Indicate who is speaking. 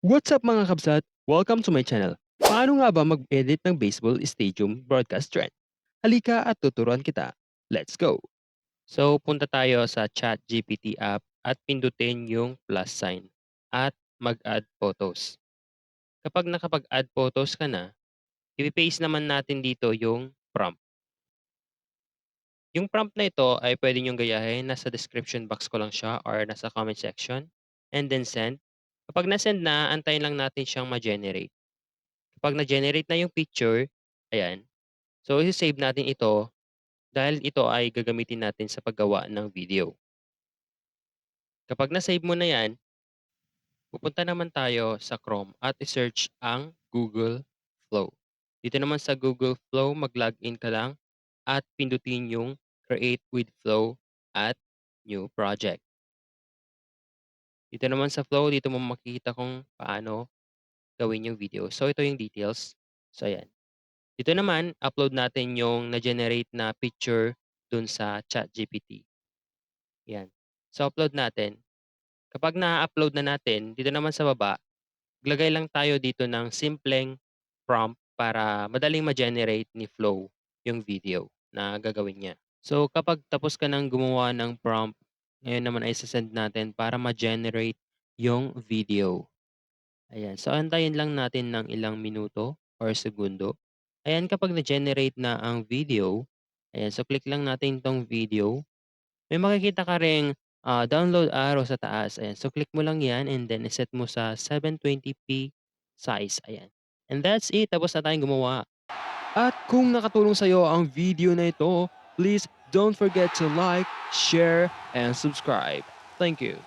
Speaker 1: What's up mga kabsat? Welcome to my channel. Paano nga ba mag-edit ng baseball stadium broadcast trend? Halika at tuturuan kita. Let's go! So, punta tayo sa ChatGPT app at pindutin yung plus sign at mag-add photos. Kapag nakapag-add photos ka na, i-paste naman natin dito yung prompt. Yung prompt na ito ay pwede nyong gayahin. Nasa description box ko lang siya or nasa comment section. And then send. Kapag na-send na, antayin lang natin siyang ma-generate. Kapag na-generate na yung picture, ayan. So, isi-save natin ito dahil ito ay gagamitin natin sa paggawa ng video. Kapag na-save mo na yan, pupunta naman tayo sa Chrome at i-search ang Google Flow. Dito naman sa Google Flow, mag-login ka lang at pindutin yung Create with Flow at New Project. Dito naman sa Flow, dito mo makikita kung paano gawin yung video. So, ito yung details. So, ayan. Dito naman, upload natin yung na-generate na picture dun sa ChatGPT. Yan. So, upload natin. Kapag na-upload na natin, dito naman sa baba, maglagay lang tayo dito ng simpleng prompt para madaling ma-generate ni Flow yung video na gagawin niya. So, kapag tapos ka ng gumawa ng prompt, ngayon naman ay sasend natin para ma-generate yung video. Ayan. So, antayin lang natin ng ilang minuto or segundo. Ayan, kapag na-generate na ang video, ayan, so click lang natin tong video. May makikita ka ring download arrow sa taas. Ayan, so click mo lang yan and then iset mo sa 720p size. Ayan. And that's it. Tapos na tayong gumawa. At kung nakatulong sa'yo ang video na ito, please don't forget to like, share, and subscribe. Thank you.